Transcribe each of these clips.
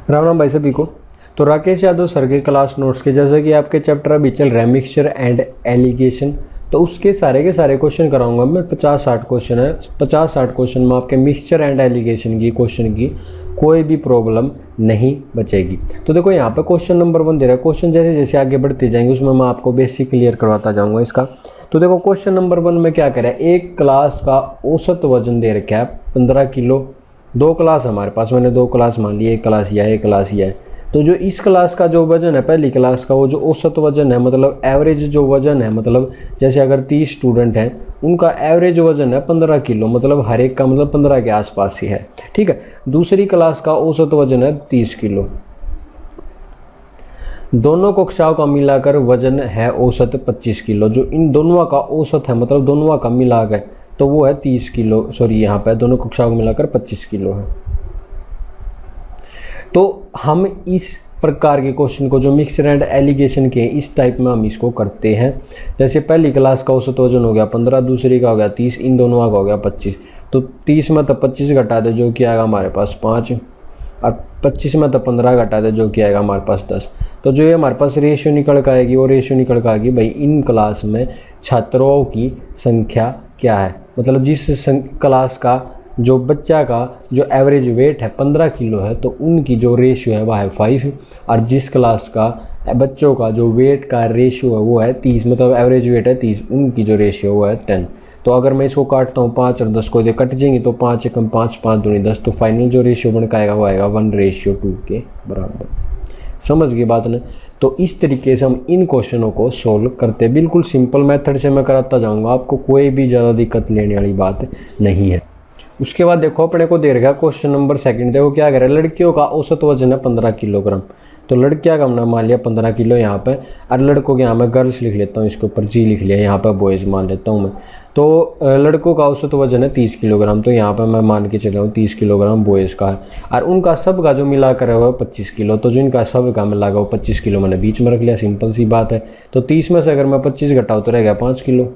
राम राम भाई सभी को। तो राकेश यादव सर के क्लास नोट्स के जैसे कि आपके चैप्टर अभी चल रहा है मिक्सचर एंड एलिगेशन, तो उसके सारे के सारे क्वेश्चन कराऊंगा मैं। 50-60 क्वेश्चन है। 50-60 क्वेश्चन में आपके मिक्सचर एंड एलिगेशन की क्वेश्चन की कोई भी प्रॉब्लम नहीं बचेगी। तो देखो यहाँ पे क्वेश्चन नंबर 1 दे रहा है। क्वेश्चन जैसे जैसे आगे बढ़ते जाएंगे उसमें मैं आपको बेसिक क्लियर करवाता जाऊँगा इसका। तो देखो क्वेश्चन नंबर 1 में क्या करें, एक क्लास का औसत वजन दे रखा है 15 किलो। दो क्लास हमारे पास, मैंने दो क्लास मान ली, एक क्लास यह है एक क्लास यह है। तो जो इस क्लास का जो वजन है, पहली क्लास का, वो जो औसत वजन है मतलब एवरेज जो वजन है, मतलब जैसे अगर 30 स्टूडेंट हैं उनका एवरेज वजन है 15 किलो, मतलब हर एक का मतलब 15 के आसपास ही है। ठीक है। दूसरी क्लास का औसत वजन है 30 किलो। दोनों कक्षाओं का मिलाकर वजन है औसत 25 किलो। जो इन दोनों का औसत है मतलब दोनों का मिलाकर तो वो है 30 किलो, सॉरी यहाँ पे दोनों कक्षाओं को मिलाकर 25 किलो है। तो हम इस प्रकार के क्वेश्चन को जो मिक्सचर एंड एलिगेशन के इस टाइप में हम इसको करते हैं। जैसे पहली क्लास का औसत वजन हो गया 15, दूसरी का हो गया 30, इन दोनों का हो गया 25। तो 30 में तो 25 घटा दे जो कि आएगा हमारे पास 5, और 25 में तो 15 घटा दे जो कि आएगा हमारे पास 10। तो जो ये हमारे पास रेशियो निकल कर आएगी वो रेशियो निकल कर आएगी भाई इन क्लास में छात्रों की संख्या क्या है, मतलब जिस क्लास का जो बच्चा का जो एवरेज वेट है 15 किलो है तो उनकी जो रेशियो है वह है 5, और जिस क्लास का बच्चों का जो वेट का रेशियो है वो है 30, मतलब एवरेज वेट है 30, उनकी जो रेशियो वो है 10। तो अगर मैं इसको काटता हूँ 5 और 10 को दे कट जाएंगे तो 5 एकम 5, 5 दूनी 10, तो फाइनल जो रेशियो बन का आएगा वो आएगा 1:2 के बराबर। समझ गई बात ने। तो इस तरीके से हम इन क्वेश्चनों को सोल्व करते हैं। बिल्कुल सिंपल मेथड से मैं कराता जाऊँगा, आपको कोई भी ज़्यादा दिक्कत लेने वाली बात नहीं है। उसके बाद देखो अपने को दे रखा क्वेश्चन नंबर 2। देखो क्या करें, लड़कियों का औसत वजन है 15 किलोग्राम। तो लड़कियां का हमने मान लिया 15 किलो यहाँ पे, और लड़कों के यहाँ मैं गर्ल्स लिख लेता हूँ, इसके ऊपर जी लिख लिया, यहाँ पर बॉयज़ मान लेता हूँ मैं। तो लड़कों का औसत वजन है 30 किलोग्राम, तो यहाँ पर मैं मान के चला हूँ 30 किलोग्राम बॉयज़ का है, और उनका सब का जो मिला कर है वो 25 किलो। तो जो इनका सब का मिला वो 25 किलो मैंने बीच में रख लिया, सिंपल सी बात है। तो 30 में से अगर मैं 25 घटाऊँ तो रह गया 5 किलो,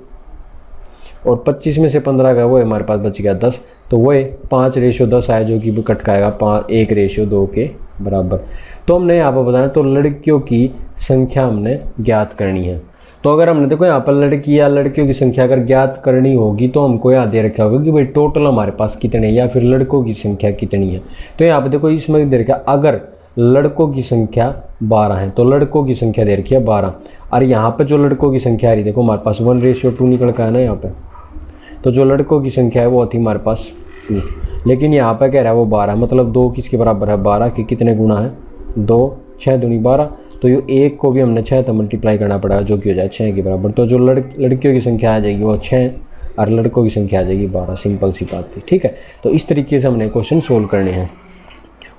और 25 में से 15 का वो है हमारे पास बच गया 10। तो वो 5:10 आया जो कि कट का आएगा 1:2 के बराबर। तो हमने यहाँ पर बताया तो लड़कियों की संख्या हमने ज्ञात करनी है। तो अगर हमने देखो यहाँ पर लड़की या लड़कियों की संख्या अगर ज्ञात करनी होगी तो हमको यहाँ दे रखा होगा कि भाई टोटल हमारे पास कितने या फिर लड़कों की संख्या कितनी है। तो यहाँ पर देखो इसमें दे रखा अगर लड़कों की संख्या 12 है तो लड़कों की संख्या दे रखी है 12, और यहाँ पर जो लड़कों की संख्या आ रही देखो हमारे पास 1:2 निकल का है ना यहाँ पे। तो जो लड़कों की संख्या है वो थी हमारे पास 2, लेकिन यहाँ पर कह रहा है वो 12, मतलब 2 किसके बराबर है 12 के कितने गुना है 2, 6 दूनी 12। तो ये 1 को भी हमने 6 से मल्टीप्लाई करना पड़ेगा जो कि हो जाए 6 के बराबर। तो जो लड़कियों की संख्या आ जाएगी वो 6 और लड़कों की संख्या आ जाएगी 12, सिंपल सी बात थी। ठीक है। तो इस तरीके से हमने क्वेश्चन सोल्व करने हैं।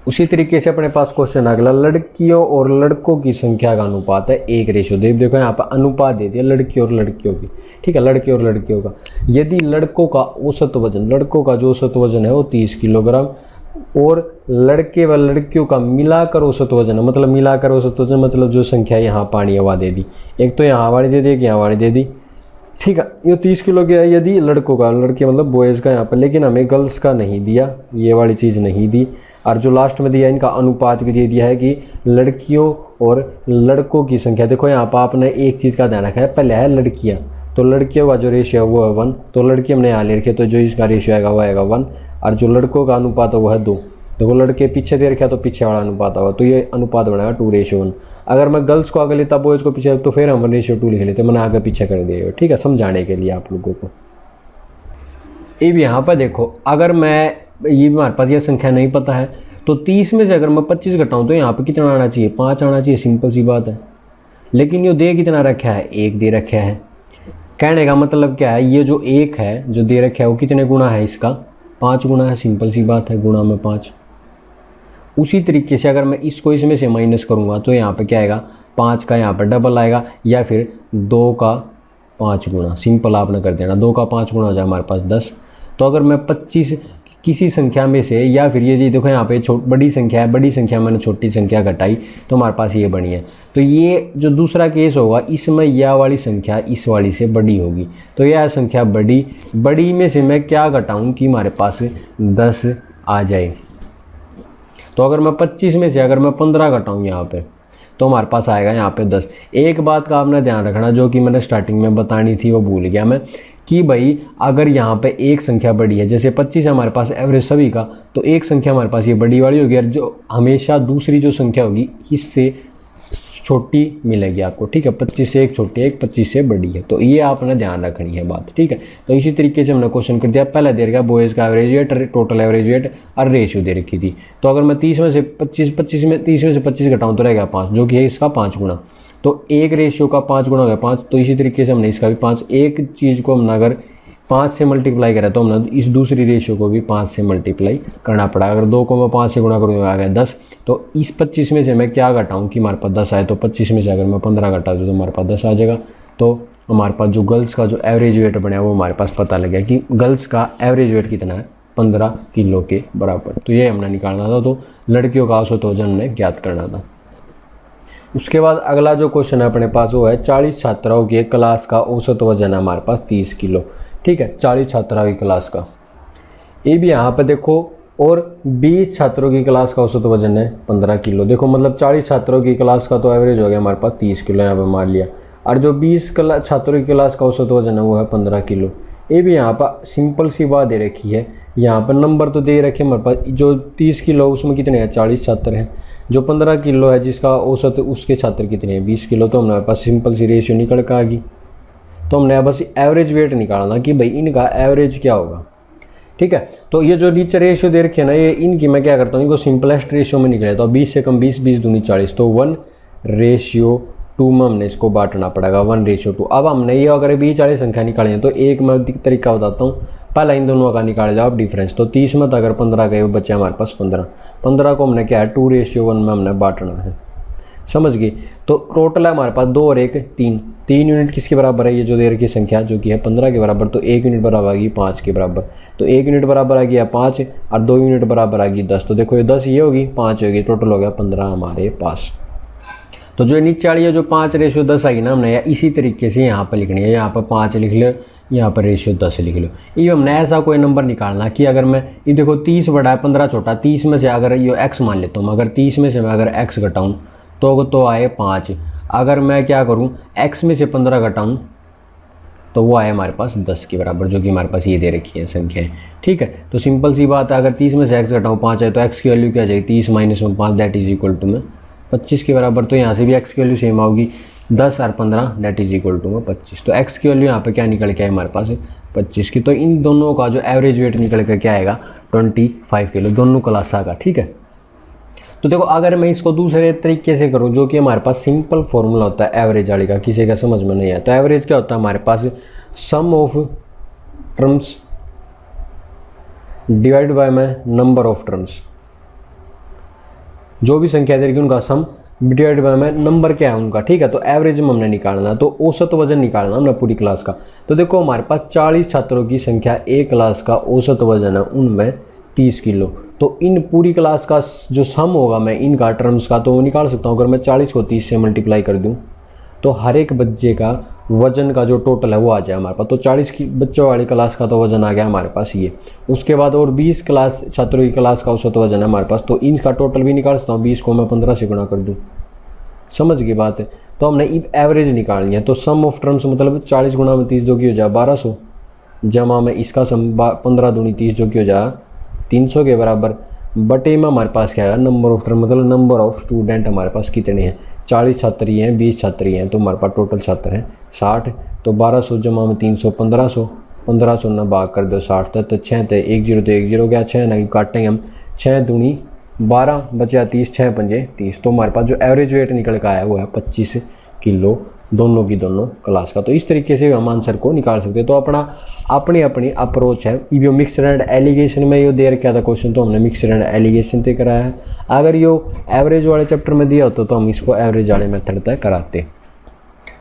उसी तरीके से अपने पास क्वेश्चन अगला, लड़कियों और लड़कों की संख्या का अनुपात है 1:2। देखो यहाँ पर अनुपात दे दिया लड़की और लड़कियों की। ठीक है, लड़के और लड़कियों का। यदि लड़कों का औसत वजन, लड़कों का जो औसत वजन है वो 30 किलोग्राम, और लड़के व लड़कियों का मिलाकर औसत वजन है, मतलब मिलाकर औसत वजन मतलब जो संख्या यहाँ पानी हवा दे दी, एक तो यहाँ वाली दे दी एक यहाँ वाली दे दी। ठीक है, ये 30 किलो की है यदि लड़कों का, लड़के मतलब बॉयज़ का यहाँ पर, लेकिन हमें गर्ल्स का नहीं दिया, ये वाली चीज़ नहीं दी। और जो लास्ट में दिया इनका अनुपात भी दे दिया है कि लड़कियों और लड़कों की संख्या। देखो यहाँ पर आपने एक चीज़ का ध्यान रखा है, पहले है लड़कियाँ, तो लड़कियों का जो रेशियो है वो है 1, तो लड़की हमने यहाँ ले रखी है तो जो इसका रेशियो आएगा वो आएगा 1, और जो लड़कों का अनुपात है वो है 2। देखो लड़के पीछे दे रखा तो पीछे वाला अनुपात होगा, तो ये अनुपात बनेगा 2:1। अगर मैं गर्ल्स को आगे लेता बॉयज़ को पीछे तो फिर हम 1:2 लिख लेते, मैंने आगे पीछे कर दिया। ठीक है, समझाने के लिए आप लोगों को। ये भी यहाँ पर देखो, अगर मैं ये हमारे पास यह संख्या नहीं पता है तो 30 में से अगर मैं 25 घटाऊँ तो यहाँ पर कितना आना चाहिए 5 आना चाहिए, सिंपल सी बात है। लेकिन ये दे कितना रखा है 1 दे रखा है। कहने का मतलब क्या है, ये जो 1 है जो दे रखा है वो कितने गुना है इसका 5 गुना है, सिंपल सी बात है, गुणा में 5। उसी तरीके से अगर मैं इसको इसमें से माइनस करूँगा तो यहाँ पे क्या आएगा 5 का यहाँ पर डबल आएगा, या फिर 2 का 5 गुना, सिंपल आपने कर देना, 2 का 5 गुना हो जाए हमारे पास 10। तो अगर मैं 25 किसी संख्या में से, या फिर ये देखो यहाँ पे बड़ी संख्या है, बड़ी संख्या मैंने छोटी संख्या घटाई तो हमारे पास ये बनी है। तो ये जो दूसरा केस होगा इसमें यह वाली संख्या इस वाली से बड़ी होगी, तो यह संख्या बड़ी में से मैं क्या घटाऊं कि हमारे पास 10 आ जाए। तो अगर मैं 25 में से अगर मैं 15 घटाऊँ यहाँ पे तो हमारे पास आएगा यहाँ पे 10। एक बात का आपने ध्यान रखना जो कि मैंने स्टार्टिंग में बतानी थी वो भूल गया मैं, कि भाई अगर यहाँ पे एक संख्या बड़ी है, जैसे 25 है हमारे पास एवरेज सभी का, तो एक संख्या हमारे पास ये बड़ी वाली होगी और जो हमेशा दूसरी जो संख्या होगी इससे छोटी मिलेगी आपको, ठीक है। 25 से एक छोटी है, एक 25 से बड़ी है, तो ये आपने ध्यान रखनी है बात, ठीक है। तो इसी तरीके से हमने क्वेश्चन कर दिया, पहले दे रखा बॉयज़ का average weight, total average weight और रेशियो दे रखी थी। तो अगर मैं 30 में से 25 घटाऊँ तो रहेगा 5, जो कि है इसका 5 गुना। तो एक रेशियो का 5 गुना हो गया 5, तो इसी तरीके से हमने इसका भी 5, एक चीज़ को हमने अगर 5 से मल्टीप्लाई करें तो हमने इस दूसरी रेशियो को भी 5 से मल्टीप्लाई करना पड़ा। अगर 2 को मैं 5 से गुणा करूँगा आ गया 10, तो इस 25 में से मैं क्या घटाऊँ कि हमारे पास 10 आए, तो 25 में से अगर मैं 15 घटा दूँ तो हमारे पास 10 आ जाएगा। तो हमारे पास जो गर्ल्स का जो एवरेज वेट बना है वो हमारे पास पता लग गया कि गर्ल्स का एवरेज वेट कितना है, 15 किलो के बराबर। तो ये हमने निकालना था। तो लड़कियों का औसत वजन हमने ज्ञात करना था। उसके बाद अगला जो क्वेश्चन है अपने पास वो है 40 छात्राओं के क्लास का औसत वजन है हमारे पास 30 किलो, ठीक है। 40 छात्राओं की क्लास का, ये भी यहाँ पे देखो, और 20 छात्रों की क्लास का औसत वजन है 15 किलो। देखो मतलब 40 छात्रों की क्लास का तो एवरेज हो गया हमारे पास 30 किलो यहाँ पे मान लिया, और जो 20 छात्रों की क्लास का औसत वजन है वो है 15 किलो। ये भी यहाँ पर सिंपल सी बात दे रखी है, यहाँ पर नंबर तो दे रखे हमारे पास, जो 30 किलो उसमें कितने हैं 40 छात्र हैं, जो 15 किलो है जिसका औसत उसके छात्र कितने हैं 20 किलो। तो हमारे पास सिंपल सी रेशियो निकल कर आ गई। तो हमने बस एवरेज वेट निकालना कि भाई इनका एवरेज क्या होगा, ठीक है। तो ये जो नीचे रेशियो दे रखे हैं ना, ये इनकी मैं क्या करता हूँ, इनको सिंपलेस्ट रेशियो में निकले तो 20 से कम 20, 20 दूनी 40, तो 1:2 में हमने इसको बांटना पड़ेगा, 1:2। अब हमने ये अगर 20-40 संख्या निकाली है तो एक मैं तरीका बताता हूँ, पहला इन दोनों का निकाल जाओ डिफरेंस। तो 30 में तो अगर 15 गए बच्चे हमारे पास 15 को हमने क्या है 2:1 में हमने बांटना है, समझ गए। तो टोटल है हमारे पास 2 और 1 3 यूनिट किसके बराबर है, ये जो दे रखी संख्या जो कि है 15 के बराबर, तो 1 यूनिट बराबर आएगी 5 के बराबर। तो 1 यूनिट बराबर आ गया 5 और 2 यूनिट बराबर आ गई 10। तो देखो ये 10 ये होगी 5 होगी, टोटल हो गया 15 हमारे पास। तो जो नीचे वाली है जो 5:10 आई ना, हमने इसी तरीके से यहाँ पर लिखनी है, यहाँ पर 5 लिख लो, यहाँ पर रेशियो 10 लिख लो। ये हमने ऐसा कोई नंबर निकालना कि अगर मैं ये देखो 30 बड़ा है 15 छोटा, 30 में से अगर ये x मान लेता हूँ, अगर 30 में से मैं अगर x घटाऊँ तो आए 5। अगर मैं क्या करूँ x में से 15 घटाऊँ तो वो आए हमारे पास 10 के बराबर, जो कि हमारे पास ये दे रखी है संख्याएं, ठीक है। तो सिंपल सी बात है, अगर 30 में से x घटाऊँ 5 है तो x की वैल्यू क्या जाएगी 30 - 5 दैट इज इक्वल टू में 25 के बराबर। तो यहाँ से भी x की वैल्यू सेम आओगी 10 और 15 दैट इज इक्वल टू में 25। तो x की वैल्यू यहाँ पे क्या निकल के आए हमारे पास 25 की। तो इन दोनों का जो एवरेज वेट निकल कर क्या आएगा 25 किलो दोनों क्लासा का, ठीक है। तो देखो अगर मैं इसको दूसरे तरीके से करूं जो कि हमारे पास सिंपल फॉर्मूला होता है एवरेज वाले का, किसी का समझ में नहीं आता। तो एवरेज क्या होता है हमारे पास सम ऑफ टर्म्स डिवाइड बाय में नंबर ऑफ टर्म्स, जो भी संख्या दे रही उनका सम डिवाइड बाय में नंबर क्या है उनका, ठीक है। तो एवरेज में हमने निकालना, तो औसत वजन निकालना हमने पूरी क्लास का। तो देखो हमारे पास 40 छात्रों की संख्या एक क्लास का औसत वजन है उनमें 30 किलो। तो इन पूरी क्लास का जो सम होगा मैं इनका टर्म्स का तो वो निकाल सकता हूँ। अगर मैं 40 को 30 से मल्टीप्लाई कर दूँ तो हर एक बच्चे का वजन का जो टोटल है वो आ जाए हमारे पास। तो 40 की बच्चों वाली क्लास का तो वजन आ गया हमारे पास ये। उसके बाद और 20 क्लास छात्रों की क्लास का औसत वजन है हमारे पास, तो इनका टोटल भी निकाल सकता हूँ। 20 को मैं 15 से गुणा कर दूँ, समझ गई बात है। तो हमने एवरेज निकालनी है। तो सम ऑफ टर्म्स मतलब 40 गुणा में 30 जो कि हो जाए 1200, जमा में इसका सम 15 दूनी 30 जो कि हो जाए 300 के बराबर। बटे में हमारे पास क्या है नंबर ऑफ टर्म मतलब नंबर ऑफ स्टूडेंट हमारे पास कितने हैं 40 छात्र ही हैं 20 छात्र ही हैं, तो हमारे पास टोटल छात्र हैं 60। तो 1200 जमा में 300 1500 ना भाग कर दो 60 तक, तो 6 थे 1 0 तो 1 0 गया 6 ना काटेंगे हम 6 दूनी 12 बचा 30 6 पंजे 30। तो हमारे पास जो एवरेज वेट निकल का आया वो है 25 किलो दोनों की दोनों क्लास का। तो इस तरीके से हम आंसर को निकाल सकते हैं। तो अपनी अप्रोच है। ये मिक्सड एंड एलिगेशन में ये दे रखा था क्वेश्चन, तो हमने मिक्सड एंड एलिगेशन तय कराया है। अगर ये एवरेज वाले चैप्टर में दिया होता तो हम इसको एवरेज वाले मेथड तय कराते।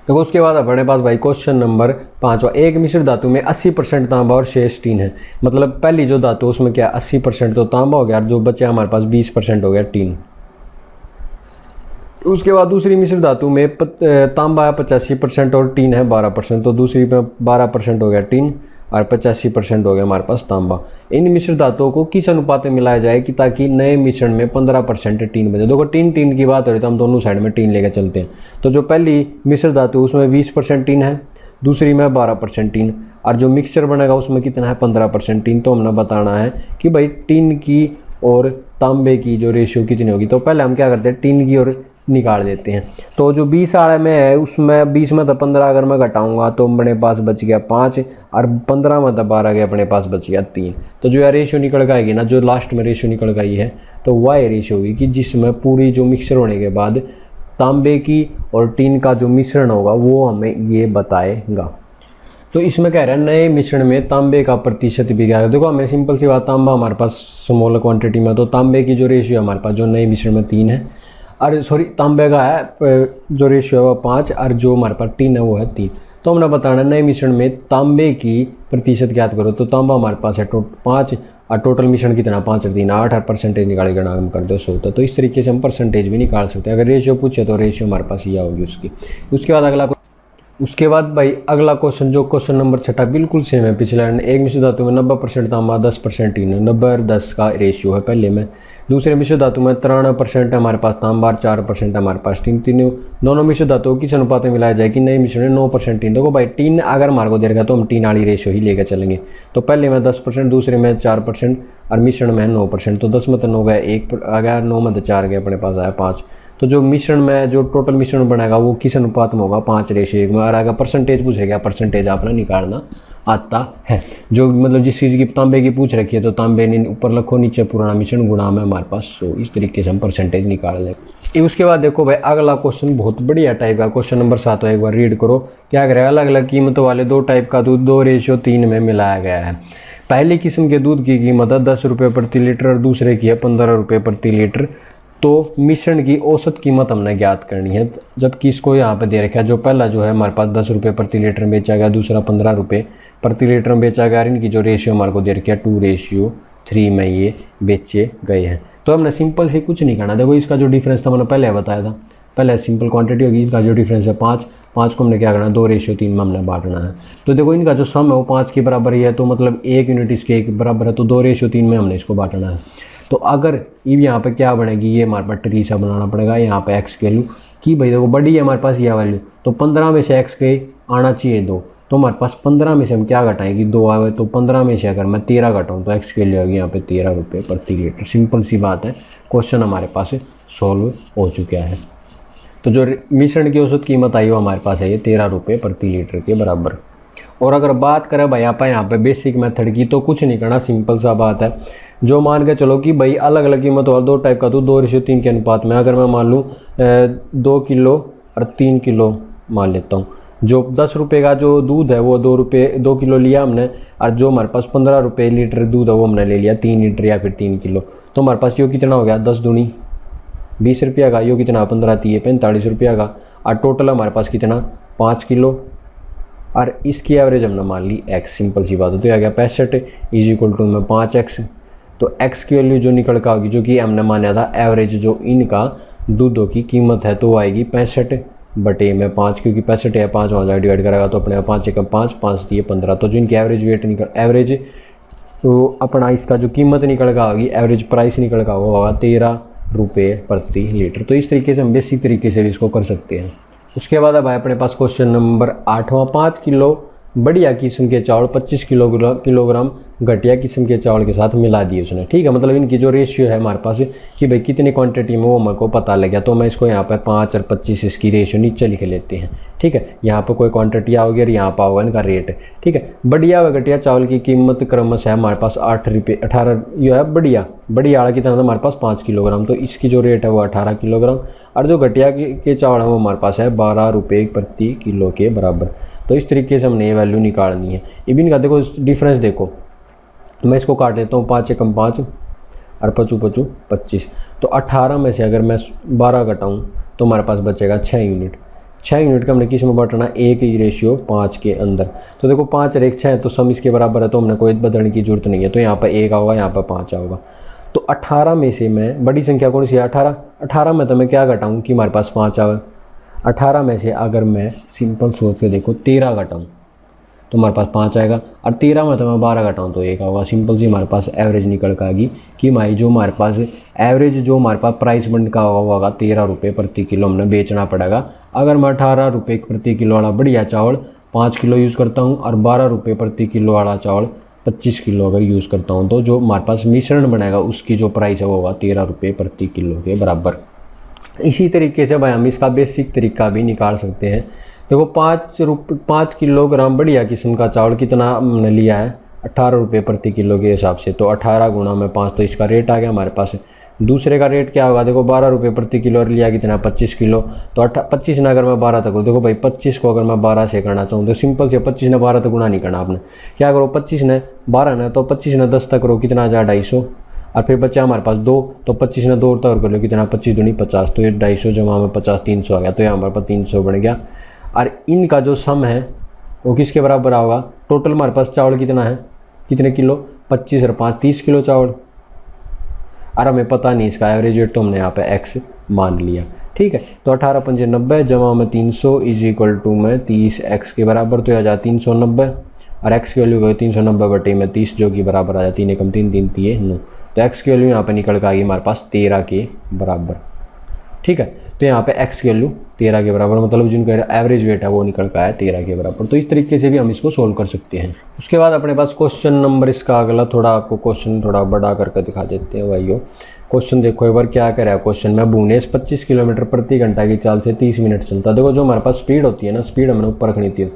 तो उसके बाद अपने पास भाई क्वेश्चन नंबर 5, एक मिश्र धातु में 80% तांबा और शेष टीन है। मतलब पहली जो धातु उसमें क्या 80% तो तांबा हो गया और जो बचा हमारे पास 20% हो गया टीन। उसके बाद दूसरी मिश्र धातु में तांबा है 85% और टीन है 12%, तो दूसरी में 12% हो गया टीन और 85% हो गया हमारे पास तांबा। इन मिश्र धातुओं को किस अनुपात में मिलाया जाए कि ताकि नए मिश्रण में 15% टीन बचे। देखो टीन की बात हो रही तो हम दोनों साइड में टीन लेकर चलते हैं। तो जो पहली मिश्र धातु उसमें 20% टीन है, दूसरी में 12% टीन, और जो मिक्सचर बनेगा उसमें कितना है 15% टीन। तो हमने बताना है कि भाई टीन की और तांबे की जो रेशियो कितनी होगी। तो पहले हम क्या करते हैं, टीन की और निकाल देते हैं। तो जो 20 आड़े में है उसमें 20 में तो 15 अगर मैं घटाऊंगा तो अपने पास बच गया 5, और 15 में तो 12 गया, अपने पास बच गया 3। तो जो है रेशियो निकल के आएगी ना, जो लास्ट में रेशियो निकल गई है तो वह रेशियो होगी कि जिसमें पूरी जो मिक्सर होने के बाद तांबे की और टीन का जो मिश्रण होगा वो हमें ये बताएगा। तो इसमें कह रहा है नए मिश्रण में तांबे का प्रतिशत भी क्या है। देखो हमें सिंपल सी बात, तांबा हमारे पास स्मॉल क्वांटिटी में, तो तांबे की जो रेशियो है हमारे पास जो नए मिश्रण में 3 है, और सॉरी तांबे का है जो रेशियो है वो 5, और जो हमारे पास टीन है वो है 3। तो हमने बताना नए मिश्रण में तांबे की प्रतिशत ज्ञात करो। तो तांबा हमारे पास है 5, और टोटल मिश्रण कितना 5 और 3 8, और परसेंटेज निकालेगा हम कर दो 100। तो इस तरीके से हम परसेंटेज भी निकाल सकते हैं। अगर रेशियो पूछे तो रेशियो हमारे पास यह होगी उसकी। उसके बाद भाई अगला क्वेश्चन, जो क्वेश्चन नंबर 6 बिल्कुल सेम है पिछला। एक मिश्र धातु में 90% तांबा 10% टीन है, 90 और 10 का रेशियो है पहले में। दूसरे मिश्र धातु में 93% हमारे पास तांबा और 4% हमारे पास टीन। तीनों दोनों मिश्र धातुओं किस अनुपात में मिलाया जाए कि नए मिश्रण में 9% टीन। देखो भाई टीन अगर हमारे को दे रखा तो हम टीन वाली रेशियो ही लेकर चलेंगे। तो पहले में 10%, दूसरे में 4%, और मिश्रण में 9%। तो 10 में तो 9 गया, 1 आ गया, 9 में तो 4 गया, अपने पास आया 5। तो जो मिश्रण में जो टोटल मिश्रण बनेगा वो किस अनुपात में होगा 5:1 में। और अगर परसेंटेज पूछ गया, परसेंटेज आपने निकालना आता है। जो मतलब जिस चीज़ की तांबे की पूछ रखी है तो तांबे ने ऊपर लिखो, नीचे पुराना मिश्रण गुणा में हमारे पास 100। इस तरीके से हम परसेंटेज निकाल लें। उसके बाद देखो भाई अगला क्वेश्चन बहुत बढ़िया टाइप का, क्वेश्चन नंबर 7 एक बार रीड करो। क्या करेगा, अलग अलग कीमतों वाले 2 टाइप का दूध 2:3 में मिलाया गया है। पहली किस्म के दूध की कीमत है 10 रुपये प्रति लीटर और दूसरे की है 15 रुपये प्रति लीटर। तो मिश्रण की औसत कीमत हमने ज्ञात करनी है, जबकि इसको यहाँ पे दे रखा है। जो पहला जो है हमारे पास 10 रुपये प्रति लीटर में बेचा गया, दूसरा 15 रुपये प्रति लीटर में बेचा गया। इनकी जो रेशियो हमारे को दे रखा है 2:3 में ये बेचे गए हैं। तो हमने सिंपल से कुछ नहीं करना। देखो इसका जो डिफरेंस था मैंने पहले बताया था, पहले सिंपल क्वांटिटी होगी, इसका जो डिफरेंस है 5 को हमने क्या करना है 2:3 में हमने बांटना है। तो देखो इनका जो सम है वो 5 के बराबर ही है, तो मतलब 1 यूनिट इसके 1 बराबर है, तो 2:3 में हमने इसको बांटना है। तो अगर यहाँ पे क्या बनेगी, ये हमारे पास ट्री सा बनाना पड़ेगा। यहाँ पे एक्स की वैल्यू की भाई देखो बड़ी है हमारे पास यह वैल्यू, तो 15 में से एक्स के आना चाहिए 2। तो हमारे पास 15 में से हम क्या घटाएंगे 2 आवे, तो 15 में से अगर मैं 13 घटाऊँ तो एक्स की वैल्यू होगी यहाँ पे 13 रुपये प्रति लीटर। सिंपल सी बात है, क्वेश्चन हमारे पास सॉल्व हो चुका है। तो जो मिश्रण की औसत कीमत आई वो हमारे पास है ये 13 रुपये प्रति लीटर के बराबर। और अगर बात करें भाई आप यहाँ पे बेसिक मेथड की, तो कुछ नहीं करना, सिंपल सा बात है। जो मान के चलो कि भाई अलग अलग कीमत और 2 टाइप का दूध 2:3 के अनुपात में, अगर मैं मान लूँ 2 किलो और 3 किलो मान लेता हूँ। जो 10 रुपये का जो दूध है वो 2 किलो लिया हमने, और जो हमारे पास 15 रुपये लीटर दूध है वो हमने ले लिया 3 लीटर या फिर 3 किलो। तो हमारे पास यो कितना हो गया 10 दूनी 20 रुपया का, यो कितना 15 3 45 रुपया का, और टोटल हमारे पास कितना 5 किलो, और इसकी एवरेज हमने मान ली x। सिंपल सी बात है, तो यह आ गया 65 = में 5x। तो x की वैल्यू जो निकल का होगी, जो कि हमने माना था एवरेज जो इनका दूधों की कीमत है, तो आएगी 65/5, क्योंकि 65 है 5 वहाँ डिवाइड करेगा तो अपने 5 × 5 5 दिए 15। तो जो इनकी एवरेज वेट एवरेज तो अपना इसका जो कीमत निकल का होगी, एवरेज प्राइस निकल का होगा 13 रुपये प्रति लीटर। तो इस तरीके से हम बेसिक तरीके से भी इसको कर सकते हैं। उसके बाद अब अपने पास क्वेश्चन नंबर 8वां, 5 किलो बढ़िया किस्म के चावल 25 किलोग्राम घटिया किस्म के चावल के साथ मिला दिए उसने। ठीक है, मतलब इनकी जो रेशियो है हमारे पास कि भाई कितनी क्वांटिटी में वो मेरे को पता लग गया। तो मैं इसको यहाँ पर 5 और 25 इसकी रेशियो नीचे लिख लेते हैं। ठीक है, यहाँ पर कोई क्वांटिटी आओगी और यहाँ पर होगा इनका रेट। ठीक है, बढ़िया व घटिया चावल की कीमत क्रमश है हमारे पास 8 रुपये 18 ये है। बढ़िया वाला कितना था हमारे पास 5 किलोग्राम, तो इसकी जो रेट है वो 18 किलोग्राम, और जो घटिया के चावल है वो हमारे पास है 12 रुपये प्रति किलो के बराबर। तो इस तरीके से हमने ये वैल्यू निकालनी है। इबिन का देखो डिफरेंस देखो, मैं इसको काट देता हूँ 5 × 5 और 5 × 5 25। तो 18 में से अगर मैं 12 घटाऊँ तो हमारे पास बचेगा 6 यूनिट। 6 यूनिट का हमने किस में बांटना, 1:5 के अंदर। तो देखो 5 और 1 6, तो सम इसके बराबर है, तो हमने कोई बदलने की जरूरत नहीं है। तो यहाँ पर 1 होगा, यहाँ पर 5 होगा। तो 18 में से मैं बड़ी संख्या कौन सी है 18 में तो मैं क्या घटाऊँ कि हमारे पास 5 आवे। 18 में से अगर मैं सिंपल सोच के देखो 13 घटाऊँ तो हमारे पास 5 आएगा। और 13 में तो मैं 12 घटाऊँ तो 1 होगा। सिंपल सी हमारे पास एवरेज निकल के आएगी कि भाई जो हमारे पास एवरेज जो हमारे पास प्राइस बंड का होगा 13 रुपये प्रति किलो हमने बेचना पड़ेगा। अगर मैं 18 रुपये प्रति किलो वाला बढ़िया चावल 5 किलो यूज़ करता हूँ और 12 रुपये प्रति किलो वाला चावल 25 किलो अगर यूज़ करता हूँ, तो जो हमारे पास मिश्रण बनेगा उसकी जो प्राइस है वो होगा 13 रुपये प्रति किलो के बराबर। इसी तरीके से भाई हम इसका बेसिक तरीका भी निकाल सकते हैं। देखो 5 किलोग्राम बढ़िया किस्म का चावल कितना हमने लिया है 18 रुपये प्रति किलो के हिसाब से, तो 18 गुणा में 5 तो इसका रेट आ गया हमारे पास। दूसरे का रेट क्या होगा, देखो 12 रुपये प्रति किलो और लिया कितना 25 किलो, तो 25 ना अगर मैं 12 तक हूँ, देखो भाई 25 को अगर मैं 12 से करना चाहूँ तो सिंपल से 25 ने 12 तक गुणा नहीं करना आपने, क्या करो 25 ने 12 ना, तो 25 ने 10 तक करो कितना आ जाए 250, और फिर बचा हमारे पास 2, तो 25 ने 2 और कर लो कितना 25 दूनी 50, तो ये 250 जमा में 50 300 आ गया, तो यहाँ हमारे पास 300 बन गया। और इनका जो सम है वो किसके बराबर होगा, टोटल हमारे पास चावल कितना है, कितने किलो 25 और 5 30 किलो चावल, और हमें पता नहीं इसका एवरेज रेट, तो हमने यहाँ पे x मान लिया। ठीक है, तो 18 पंजे 90 जमा में 300 इज इक्वल टू में 30x के बराबर, तो आ जाए 390 और x की वैल्यू गई 390 बटे में 30 जो कि बराबर आ जाए 3 एकम 3 3 3 9, तो x की वैल्यू यहाँ पे निकल के आ गई हमारे पास 13 के बराबर। ठीक है, तो यहाँ पे x की वैल्यू 13 के बराबर, मतलब जिनका एवरेज वेट है वो निकल का है 13 के बराबर। तो इस तरीके से भी हम इसको सोल्व कर सकते हैं। उसके बाद अपने पास क्वेश्चन नंबर इसका अगला, थोड़ा आपको क्वेश्चन थोड़ा बड़ा करके दिखा देते हैं भाइयों। क्वेश्चन देखो एक बार क्या कह रहा है क्वेश्चन में, भुवनेश 25 किलोमीटर प्रति घंटा की चाल से 30 मिनट चलता। देखो जो हमारे पास स्पीड होती है ना, स्पीड हमने ऊपर रखनी थी,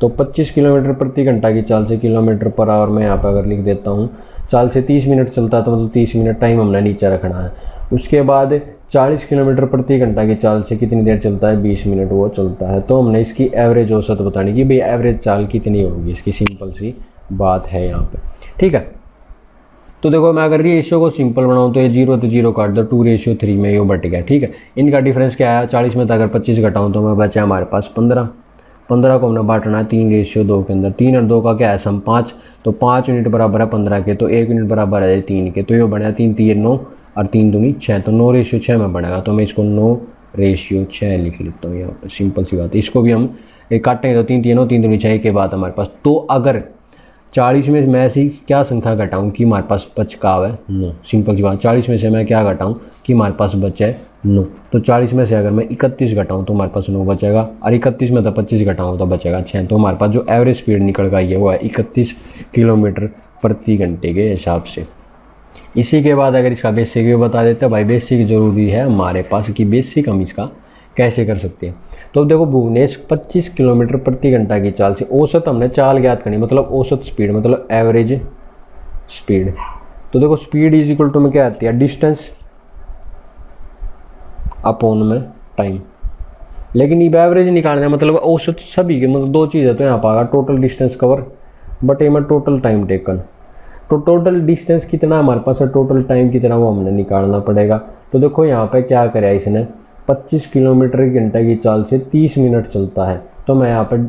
तो 25 किलोमीटर प्रति घंटा की चाल से किलोमीटर पर आवर में यहाँ पर अगर लिख देता हूँ, चाल से 30 मिनट चलता है तो मतलब 30 मिनट टाइम हमने नीचे रखना है। उसके बाद 40 किलोमीटर प्रति घंटा की चाल से कितनी देर चलता है, 20 मिनट वो चलता है। तो हमने इसकी एवरेज औसत बतानी कि भाई एवरेज चाल कितनी होगी, इसकी सिंपल सी बात है यहाँ पे। ठीक है, तो देखो मैं अगर रेशियो को सिंपल बनाऊँ तो ये 0 तो 0 काट दो, 2:3 में ये बट गया। ठीक है, इनका डिफरेंस क्या है, 40 में तो अगर 25 घटाऊँ तो मैं बचा हमारे पास 15 को हमने बांटना है 3:2 के अंदर, 3 और 2 का क्या है सम 5, तो 5 यूनिट बराबर है 15 के, तो 1 यूनिट बराबर है 3 के, तो ये बना 3 3 9 और 3 दूनी 6, तो 9:6 में बनेगा। तो मैं इसको 9:6 लिख लेता हूँ यहाँ पर, सिंपल सी बात है। इसको भी हम एक काटेंगे तो 3 3 9 3 दूनी 6 के बाद हमारे पास, तो अगर 40 में मैं ऐसी क्या संख्या घटाऊँ कि हमारे पास बच का है 9, सिंपल सी बात। 40 में से मैं क्या घटाऊँ कि हमारे पास बचे 9, तो 40 में से अगर मैं 31 घटाऊँ तो हमारे पास 9 बचेगा, और 31 में तो 25 घटाऊँ तो बचेगा 6, तो हमारे पास जो एवरेज स्पीड निकल गई है वो है 31 किलोमीटर प्रति घंटे के हिसाब से। इसी के बाद अगर इसका बेसिक भी बता देते हैं भाई, बेसिक ज़रूरी है हमारे पास कि बेसिक हम इसका कैसे कर सकते हैं। तो देखो भुवनेश 25 किलोमीटर प्रति घंटा की चाल से, औसत हमने चाल ज्ञात करनी, मतलब औसत स्पीड मतलब एवरेज स्पीड। तो देखो स्पीड इज इक्वल टू में क्या आती है, डिस्टेंस अपॉन में टाइम, लेकिन ये एवरेज निकालना है मतलब औसत सभी के, मतलब दो चीज़ है, तो यहाँ पर आएगा टोटल डिस्टेंस कवर बटे में टोटल टाइम टेकन। तो टोटल डिस्टेंस कितना हमारे पास है, टोटल टाइम कितना वो हमने निकालना पड़ेगा। तो देखो यहाँ पे क्या करे इसने, 25 किलोमीटर घंटा की चाल से 30 मिनट चलता है, तो मैं यहाँ पर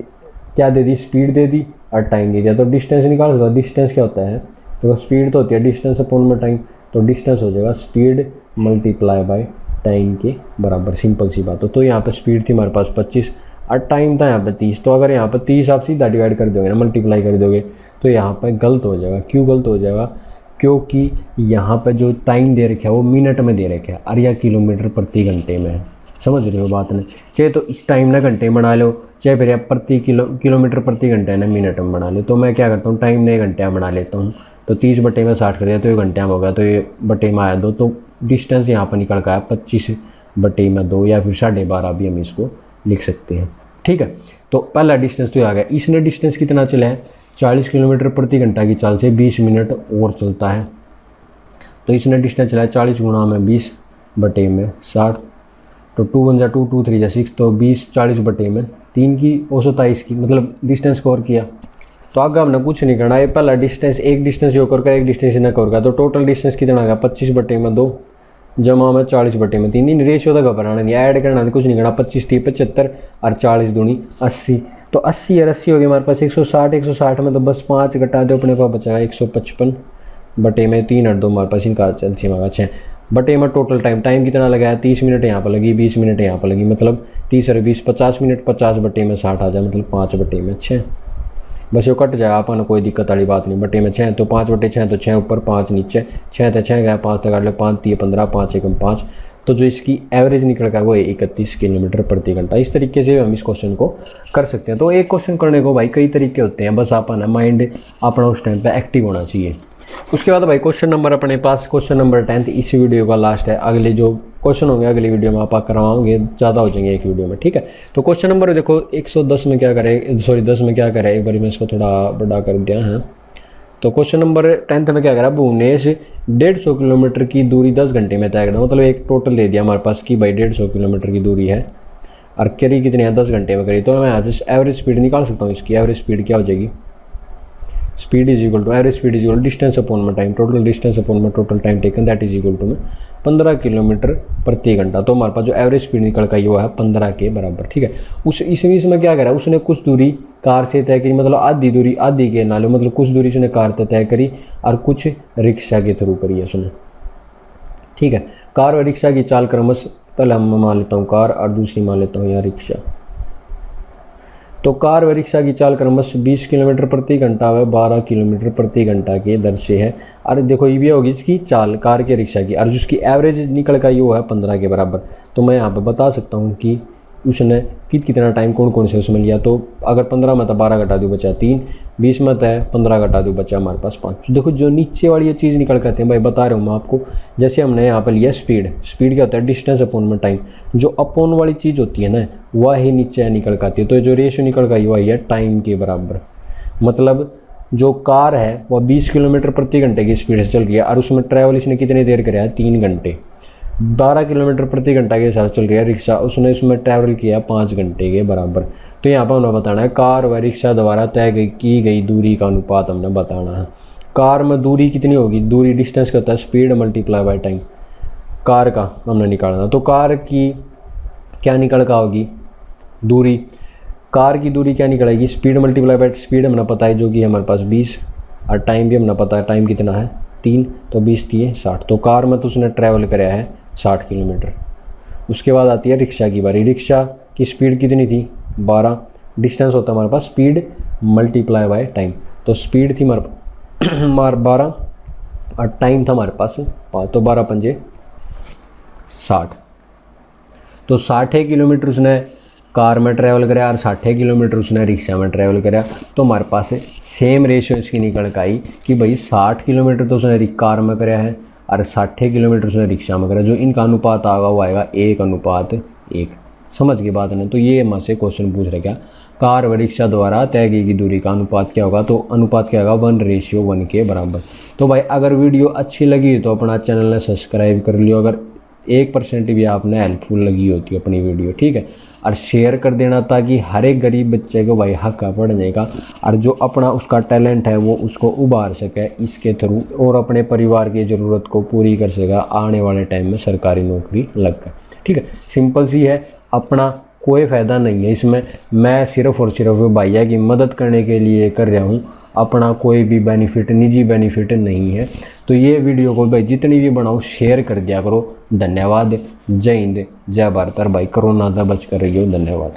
क्या दे दी, स्पीड दे दी और टाइम दे दिया, तो डिस्टेंस निकाल सकता। डिस्टेंस क्या होता है, तो स्पीड तो होती है डिस्टेंस अपॉन में टाइम, तो डिस्टेंस हो जाएगा स्पीड मल्टीप्लाई बाय टाइम के बराबर, सिंपल सी बात हो। तो यहाँ पर स्पीड थी हमारे पास 25 और टाइम था यहाँ पर 30, तो अगर यहाँ पर 30 आप सीधा डिवाइड कर दोगे ना, मल्टीप्लाई कर दोगे, तो यहाँ पर गलत हो जाएगा। क्यों गलत हो जाएगा, क्योंकि यहाँ पर जो टाइम दे रखा है वो मिनट में दे रखा है और या किलोमीटर प्रति घंटे में है। समझ रहे हो बात ने, चाहे तो इस टाइम ना घंटे में बना लो, चाहे फिर आप किलोमीटर प्रति घंटे ना मिनट में बना लो। तो मैं क्या करता हूँ, टाइम ने घंटे में बना लेता हूँ, तो 30 बटे में 60 कर दिया तो ये घंटे में हो गया, तो ये बटे में आया 2, तो डिस्टेंस यहाँ पर निकल का है 25 बटे में 2 या फिर 12.5 भी हम इसको लिख सकते हैं। ठीक है, तो पहला डिस्टेंस तो आ गया। इसने डिस्टेंस कितना चला है, 40 किलोमीटर प्रति घंटा की चाल से 20 मिनट और चलता है, तो इसने डिस्टेंस चला है 40 गुणा में 20 बटे में 60, तो 2 1 2 2 3 6, तो 20 40 बटे में 3 की औसत आई इसकी, मतलब डिस्टेंस कवर किया। तो आगे हमने कुछ नहीं करना है, पहला डिस्टेंस एक डिस्टेंस जो कर एक डिस्टेंस न कर, तो टोटल डिस्टेंस कितना आ गया 25 बटे में 2 जमा में 40 बटे में 3, इन रेशियो तक घबराना नहीं, ऐड करना कुछ नहीं करना। 25 3 75 और 40 दूनी 80, तो 80 और 80 हो गया हमारे पास 160, 160 में तो बस 5 घटा दो, अपने पास बचा 155 बटे में 3 और 2 हमारे पास इनका एलसीएम आएगा 6 बटे में टोटल टाइम कितना लगाया, 30 मिनट यहाँ पर लगी, 20 मिनट यहाँ पर लगी, मतलब 30 और 20 50 मिनट, 50 बटे में 60 आ जाए, मतलब 5 बटे में 6। बस वो कट जाएगा अपन, कोई दिक्कत वाली बात नहीं। बटे में 6 तो 5/6 तो 6 ऊपर 5 नीचे, 6 तो 6 गया, 5 तो काट लो, 5 3 15, 5 1 5। तो जो इसकी एवरेज निकल का वो है 31 किलोमीटर प्रति घंटा। इस तरीके से हम इस क्वेश्चन को कर सकते हैं। तो एक क्वेश्चन करने को भाई कई तरीके होते हैं, बस अपन माइंड अपना उस टाइम पे एक्टिव होना चाहिए। उसके बाद भाई क्वेश्चन नंबर अपने पास, क्वेश्चन नंबर 10 इस वीडियो का लास्ट है। अगले जो क्वेश्चन होंगे अगली वीडियो में आप करवाओगे, ज़्यादा हो जाएंगे एक वीडियो में, ठीक है। तो क्वेश्चन नंबर देखो 110 में क्या करें, सॉरी 10 में क्या करें, एक बार मैं इसको थोड़ा बड़ा कर दिया है। तो क्वेश्चन नंबर 10 में क्या करा, भुवनेश 150 किलोमीटर की दूरी 10 घंटे में तय करना। मतलब एक टोटल दे दिया हमारे पास कि भाई 150 किलोमीटर की दूरी है और करी कितनी है, 10 घंटे में करी। तो मैं आज एवरेज स्पीड निकाल सकता हूँ। इसकी एवरेज स्पीड क्या हो जाएगी, speed is equal to average speed is equal distance upon में टाइम, टोटल डिस्टेंस अपॉन में total time taken, that is equal to में 15 किलोमीटर प्रति घंटा। तो हमारे पास जो एवरेज स्पीड निकल का वो है 15 के बराबर, ठीक है। इसमें क्या करा, उसने कुछ दूरी कार से तय करी, मतलब आधी दूरी, आधी के नाले, मतलब कुछ दूरी उसने कार से तय करी और कुछ रिक्शा के थ्रू करी है उसने, ठीक है। कार और रिक्शा की चाल क्रमश, पहले हम मान लेता हूँ कार और दूसरी मान लेता हूँ यहाँ रिक्शा। तो कार व रिक्शा की चाल क्रमश 20 किलोमीटर प्रति घंटा व 12 किलोमीटर प्रति घंटा के दर से है। और देखो ये भी होगी इसकी चाल कार के रिक्शा की, और जिसकी एवरेज निकल का ये वो है 15 के बराबर। तो मैं यहाँ पे बता सकता हूँ कि उसने कितना टाइम कौन कौन से उसमें लिया। तो अगर 15 में था 12 घटा दूँ बचा 3, 20 में था 15 घटा दूँ बचा हमारे पास 5। तो देखो जो नीचे वाली ये चीज़ निकल करते हैं भाई, बता रहा हूँ मैं आपको। जैसे हमने यहाँ पर लिया स्पीड, स्पीड क्या होता है, डिस्टेंस अपॉन में टाइम। जो अपॉन वाली चीज़ होती है ना वह ही नीचे निकल कर आती है। तो जो रेशियो निकल कर वही है टाइम के बराबर। मतलब जो कार है वह 20 किलोमीटर प्रति घंटे की स्पीड से चल रही है और उसमें ट्रैवल इसने कितनी देर कराया, 3 घंटे। 12 किलोमीटर प्रति घंटा के हिसाब से चल रही है रिक्शा, उसने उसमें ट्रैवल किया 5 घंटे के बराबर। तो यहाँ पर हमें बताना है कार व रिक्शा द्वारा तय की गई दूरी का अनुपात हमने बताना है। कार में दूरी कितनी होगी, दूरी डिस्टेंस का होता है speed multiply by time, car का हमने निकालना। तो कार की क्या निकल का होगी दूरी, कार की दूरी क्या निकलेगी, स्पीड मल्टीप्लाई बाय स्पीड हमने पता है जो कि हमारे पास 20, और टाइम भी हमने पता है टाइम कितना है 3, तो 20 3 60। तो कार में तो उसने ट्रैवल कराया है 60 किलोमीटर। उसके बाद आती है रिक्शा की बारी। रिक्शा की स्पीड कितनी थी 12, डिस्टेंस होता है हमारे पास स्पीड मल्टीप्लाई बाय टाइम। तो स्पीड थी हमारे 12 और टाइम था हमारे पास 5, तो 12 पंजे 60। तो 60 किलोमीटर उसने कार में ट्रैवल कराया और 60 किलोमीटर उसने रिक्शा में ट्रैवल कराया। तो हमारे पास सेम रेशियो इसकी निकल कर आई कि भाई 60 किलोमीटर तो उसने कार में कराया है और 60 किलोमीटर उसने रिक्शा में कराया। जो इनका अनुपात आएगा वो आएगा 1:1। समझ गए बात है। तो ये हमारे से क्वेश्चन पूछ रहे क्या, कार व रिक्शा द्वारा तय की गई दूरी का अनुपात क्या होगा। तो अनुपात क्या होगा 1:1 के बराबर। तो भाई अगर वीडियो अच्छी लगी तो अपना चैनल ने सब्सक्राइब कर लियो, अगर 1% भी आपने हेल्पफुल लगी होती है अपनी वीडियो, ठीक है। और शेयर कर देना ताकि हर एक गरीब बच्चे को भाई हक है पढ़ने का, और जो अपना उसका टैलेंट है वो उसको उभार सके इसके थ्रू और अपने परिवार की ज़रूरत को पूरी कर सके आने वाले टाइम में सरकारी नौकरी लग कर, ठीक है। सिंपल सी है, अपना कोई फ़ायदा नहीं है इसमें। मैं सिर्फ़ और सिर्फ भैया की मदद करने के लिए कर रहा हूँ, अपना कोई भी बेनिफिट, निजी बेनिफिट नहीं है। तो ये वीडियो को भाई जितनी भी बनाओ शेयर कर दिया करो। धन्यवाद। जय हिंद, जय भारत। और भाई कोरोना से बच कर रहिए। धन्यवाद।